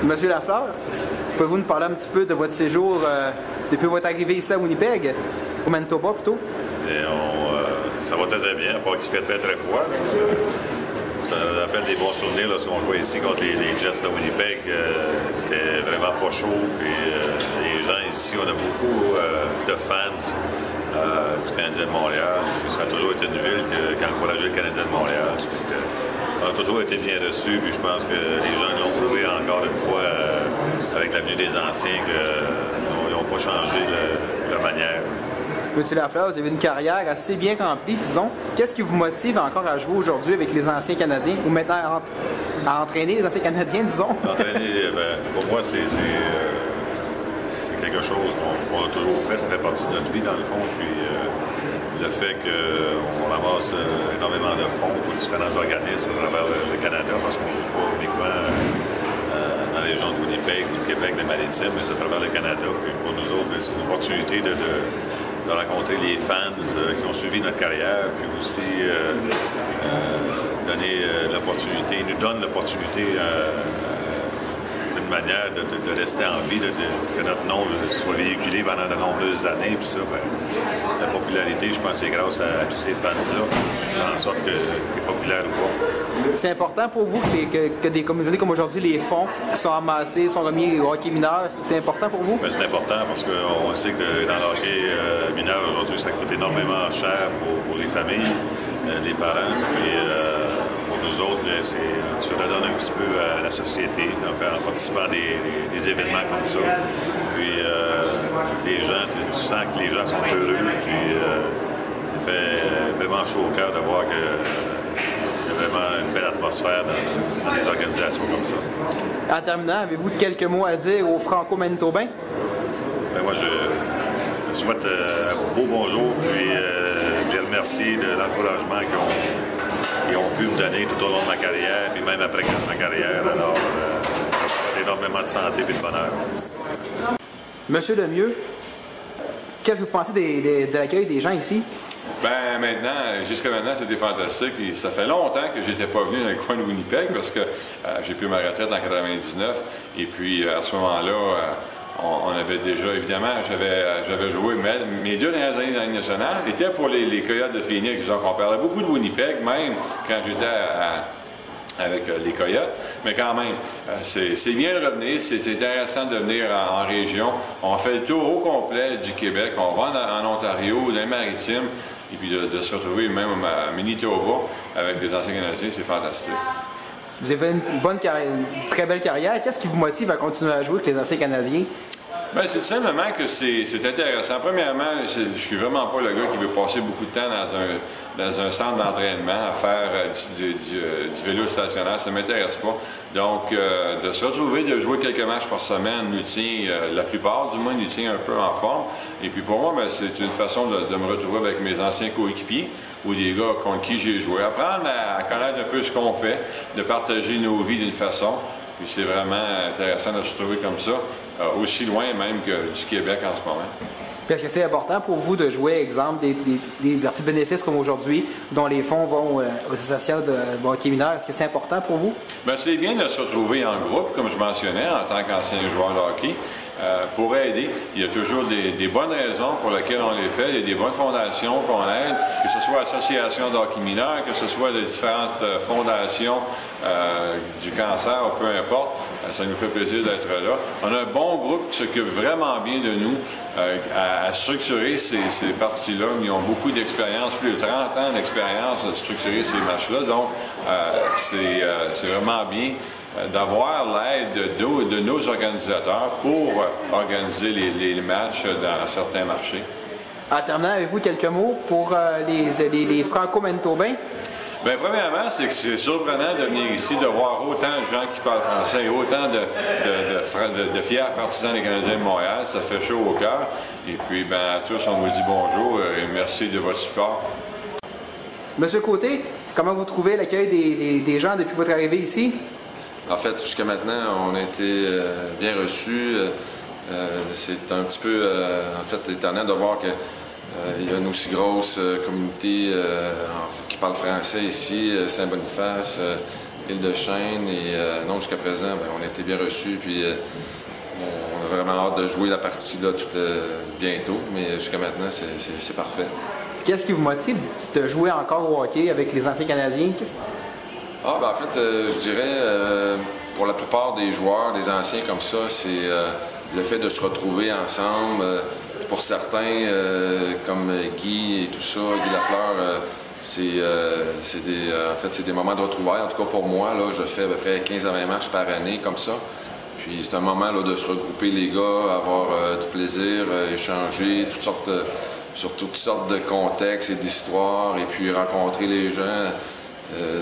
Monsieur Lafleur, pouvez-vous nous parler un petit peu de votre séjour depuis votre arrivée ici à Winnipeg, au Manitoba plutôt? Et ça va très bien, à part qu'il fait très très froid. Là. Ça nous rappelle des bons souvenirs lorsqu'on jouait ici contre les Jets de Winnipeg. C'était vraiment pas chaud. Puis, les gens ici, on a beaucoup de fans du Canadien de Montréal. Puis, ça a toujours été une ville qui a encouragé le Canadien de Montréal. On a toujours été bien reçus. Puis je pense que les gens l'ont prouvé encore une fois avec la venue des anciens qu'ils n'ont pas changé la manière. Monsieur Lafleur, vous avez une carrière assez bien remplie, disons. Qu'est-ce qui vous motive encore à jouer aujourd'hui avec les anciens Canadiens ou maintenant à entraîner les anciens Canadiens, disons? Entraîner, pour moi, c'est quelque chose qu'on a toujours fait. Ça fait partie de notre vie, dans le fond. Puis le fait qu'on ramasse énormément de fonds pour différents organismes à travers le Canada, parce qu'on ne joue pas uniquement dans les régions de Winnipeg ou de Québec, les Maritimes, mais c'est à travers le Canada. Puis pour nous autres, c'est une opportunité de rencontrer les fans qui ont suivi notre carrière, puis aussi donner l'opportunité, nous donne l'opportunité d'une manière de rester en vie, que notre nom soit véhiculé pendant de nombreuses années. Puis ça, la popularité, je pense, c'est grâce à tous ces fans-là qui font en sorte que tu es populaire ou pas. C'est important pour vous que des communautés comme aujourd'hui, les fonds qui sont amassés, sont remis au hockey mineur, c'est important pour vous? C'est important parce qu'on sait que dans le hockey mineur aujourd'hui, ça coûte énormément cher pour les familles, les parents. Puis pour nous autres, tu redonnes un petit peu à la société en participant à des événements comme ça. Puis les gens, tu sens que les gens sont heureux. Puis ça fait vraiment chaud au cœur de voir que vraiment une belle atmosphère dans des organisations comme ça. En terminant, avez-vous quelques mots à dire aux Franco-Manitobains? Moi, je souhaite un beau bonjour, puis les remercier de l'encouragement qu'ils ont pu me donner tout au long de ma carrière, puis même après ma carrière. Alors, énormément de santé et de bonheur. Monsieur Lemieux, qu'est-ce que vous pensez de l'accueil des gens ici? Ben maintenant, jusqu'à maintenant, c'était fantastique. Et ça fait longtemps que j'étais pas venu dans le coin de Winnipeg parce que j'ai pris ma retraite en 99. Et puis à ce moment-là, on avait déjà, évidemment, j'avais joué mes 2 dernières années dans la Ligue nationale étaient pour les Coyotes de Phoenix. Donc on parlait beaucoup de Winnipeg, même quand j'étais avec les Coyotes, mais quand même, c'est bien de revenir, c'est intéressant de venir en région. On fait le tour au complet du Québec, on va en Ontario, dans les Maritimes, et puis de se retrouver même à Manitoba avec des anciens Canadiens, c'est fantastique. Vous avez une une très belle carrière. Qu'est-ce qui vous motive à continuer à jouer avec les anciens Canadiens? Bien, c'est simplement que c'est intéressant. Premièrement, je suis vraiment pas le gars qui veut passer beaucoup de temps dans un centre d'entraînement à faire du vélo stationnaire. Ça ne m'intéresse pas. Donc, de se retrouver, de jouer quelques matchs par semaine, nous tient, la plupart du moins, nous tient un peu en forme. Et puis pour moi, c'est une façon de me retrouver avec mes anciens coéquipiers ou des gars contre qui j'ai joué. Apprendre à connaître un peu ce qu'on fait, de partager nos vies d'une façon. Puis c'est vraiment intéressant de se retrouver comme ça, aussi loin même que du Québec en ce moment. Puis est-ce que c'est important pour vous de jouer, exemple, des petits bénéfices comme aujourd'hui, dont les fonds vont aux associations de hockey mineur? Est-ce que c'est important pour vous? Bien, c'est bien de se retrouver en groupe, comme je mentionnais, en tant qu'ancien joueur de hockey. Pour aider, il y a toujours des bonnes raisons pour lesquelles on les fait. Il y a des bonnes fondations qu'on aide, que ce soit l'association de hockey mineur, que ce soit les différentes fondations du cancer, ou peu importe. Ça nous fait plaisir d'être là. On a un bon groupe qui s'occupe vraiment bien de nous à structurer ces parties-là. Ils ont beaucoup d'expérience, plus de 30 ans d'expérience à structurer ces matchs-là. Donc, c'est vraiment bien d'avoir l'aide de nos organisateurs pour organiser les matchs dans certains marchés. En terminant, avez-vous quelques mots pour les Franco-Manitobains? Bien, premièrement, c'est que c'est surprenant de venir ici, de voir autant de gens qui parlent français et autant de fiers partisans des Canadiens de Montréal. Ça fait chaud au cœur. Et puis, bien, à tous, on vous dit bonjour et merci de votre support. Monsieur Côté, comment vous trouvez l'accueil des gens depuis votre arrivée ici? En fait, jusqu'à maintenant, on a été bien reçus. C'est un petit peu, en fait, étonnant de voir qu'il y a une aussi grosse communauté qui parle français ici, Saint-Boniface, Île-de-Chêne. Et non, jusqu'à présent, on a été bien reçus. Puis on a vraiment hâte de jouer la partie là, bientôt. Mais jusqu'à maintenant, c'est parfait. Qu'est-ce qui vous motive de jouer encore au hockey avec les anciens Canadiens? En fait, je dirais, pour la plupart des joueurs, des anciens comme ça, c'est le fait de se retrouver ensemble. Pour certains, comme Guy et tout ça, Guy Lafleur, c'est des moments de retrouvailles. En tout cas, pour moi, là, je fais à peu près 15 à 20 matchs par année comme ça. Puis c'est un moment là, de se regrouper les gars, avoir du plaisir, échanger sur toutes sortes de contextes et d'histoires, et puis rencontrer les gens.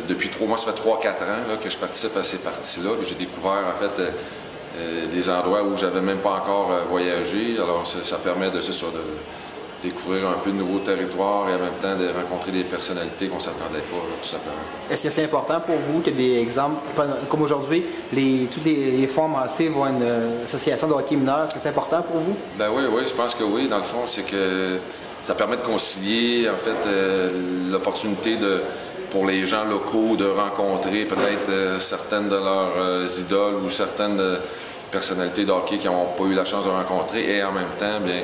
Depuis 3 mois, ça fait 3-4 ans là, que je participe à ces parties-là. J'ai découvert en fait des endroits où j'avais même pas encore voyagé. Alors ça permet de découvrir un peu de nouveaux territoires et en même temps de rencontrer des personnalités qu'on ne s'attendait pas, là, tout simplement. Est-ce que c'est important pour vous que des exemples, comme aujourd'hui, tous les fonds amassés vont à une association de hockey mineur? Est-ce que c'est important pour vous? Ben oui, je pense que oui. Dans le fond, c'est que ça permet de concilier en fait l'opportunité pour les gens locaux de rencontrer peut-être certaines de leurs idoles ou certaines personnalités de hockey qui n'ont pas eu la chance de rencontrer, et en même temps, bien,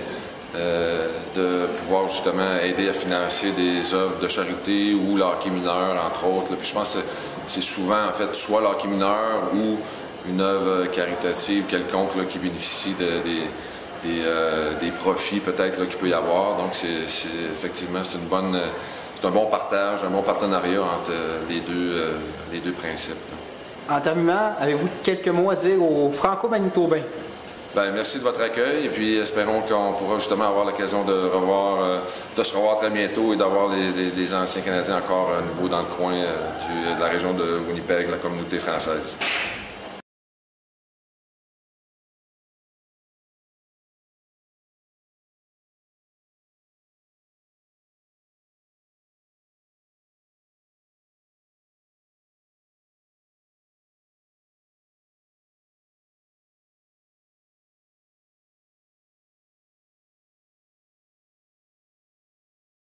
de pouvoir justement aider à financer des œuvres de charité ou le hockey mineur, entre autres. Puis je pense que c'est souvent, en fait, soit le hockey mineur ou une œuvre caritative quelconque là, qui bénéficie des profits peut-être qu'il peut y avoir. Donc, effectivement, c'est un bon partage, un bon partenariat entre les deux principes. En terminant, avez-vous quelques mots à dire aux Franco-Manitobains? Merci de votre accueil, et puis espérons qu'on pourra justement avoir l'occasion de se revoir très bientôt et d'avoir les anciens Canadiens encore à nouveau dans le coin de la région de Winnipeg, la communauté française.